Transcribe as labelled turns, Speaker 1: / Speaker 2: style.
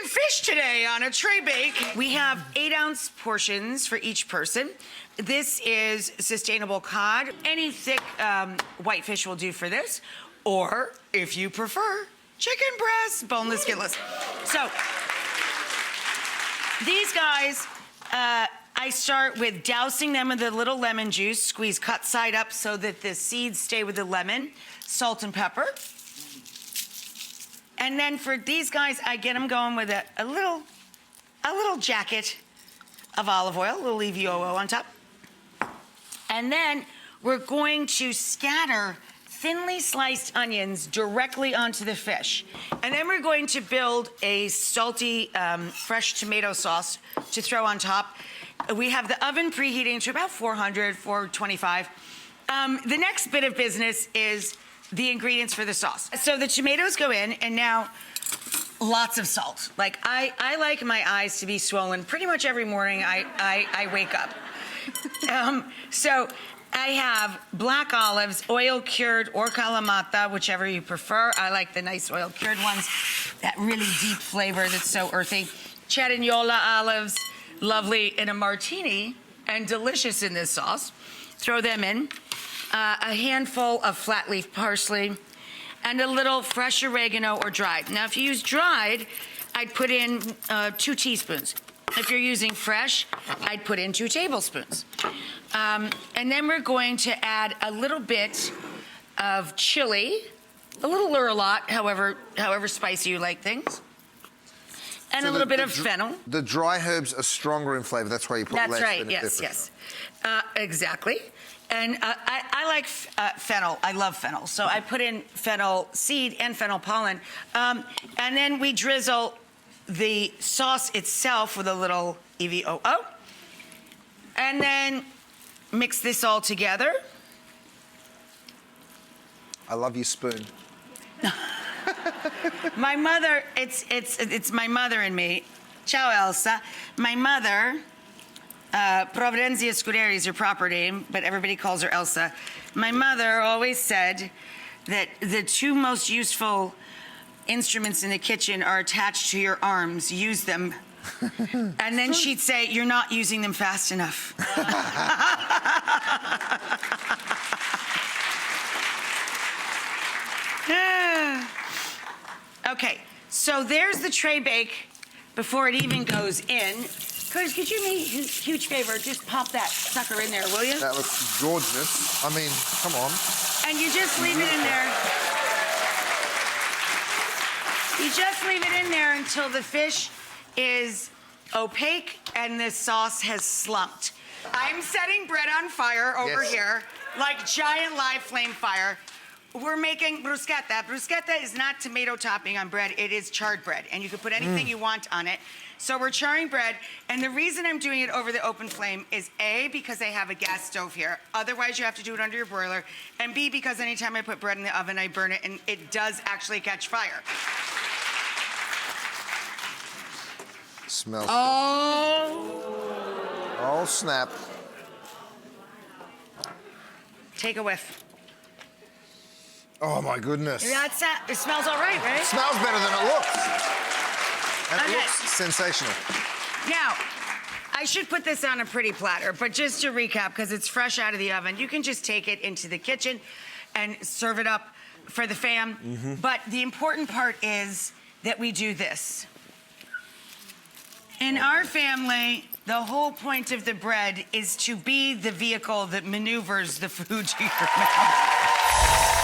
Speaker 1: chicken fish today on a tray bake. We have 8-ounce portions for each person. This is sustainable cod. Any thick whitefish will do for this. Or, if you prefer, chicken breast, boneless, skinless. So, these guys, I start with dousing them with a little lemon juice, squeeze cut side up so that the seeds stay with the lemon, salt and pepper. And then for these guys, I get them going with a little jacket of olive oil, a little EVOO on top. And then we're going to scatter thinly sliced onions directly onto the fish. And then we're going to build a salty, fresh tomato sauce to throw on top. We have the oven preheating to about 400, 425. The next bit of business is the ingredients for the sauce. So the tomatoes go in, and now lots of salt. Like, I like my eyes to be swollen pretty much every morning I wake up. So I have black olives, oil cured or Kalamata, whichever you prefer. I like the nice oil cured ones, that really deep flavor that's so earthy. Cerignola olives, lovely in a martini and delicious in this sauce. Throw them in. A handful of flat leaf parsley and a little fresh oregano or dried. Now, if you use dried, I'd put in 2 teaspoons. If you're using fresh, I'd put in 2 tablespoons. And then we're going to add a little bit of chili, a little or a lot, however spicy you like things. And so a little bit of fennel.
Speaker 2: The dry herbs are stronger in flavor. That's why you put less.
Speaker 1: That's right, yes. Exactly. And I like fennel. I love fennel. So I put in fennel seed and fennel pollen. And then we drizzle the sauce itself with a little EVOO. And then mix this all together.
Speaker 2: I love your spoon.
Speaker 1: My mother, it's my mother and me. Ciao, Elsa. My mother, Providenzia Scuderi is her proper name, but everybody calls her Elsa. My mother always said that the 2 most useful instruments in the kitchen are attached to your arms. Use them. And then she'd say, you're not using them fast enough. Okay, so there's the tray bake before it even goes in. Curtis, could you do me a huge favor? Just pop that sucker in there, will you?
Speaker 2: That looks gorgeous. I mean, come on.
Speaker 1: And you just leave it in there. You just leave it in there until the fish is opaque and the sauce has slumped. I'm setting bread on fire over here, like giant live flame fire. We're making bruschetta. Bruschetta is not tomato topping on bread, it is charred bread, and you can put anything you want on it. So we're charring bread, and the reason I'm doing it over the open flame is A, because I have a gas stove here. Otherwise, you have to do it under your broiler. And B, because anytime I put bread in the oven, I burn it, and it does actually catch fire.
Speaker 2: Smells.
Speaker 1: Oh,
Speaker 2: snap.
Speaker 1: Take a whiff.
Speaker 2: Oh my goodness.
Speaker 1: That's it smells all right, right?
Speaker 2: It smells better than it looks. And it looks sensational.
Speaker 1: Now, I should put this on a pretty platter, but just to recap, because it's fresh out of the oven, you can just take it into the kitchen and serve it up for the fam. But the important part is that we do this. In our family, the whole point of the bread is to be the vehicle that maneuvers the food to your mouth.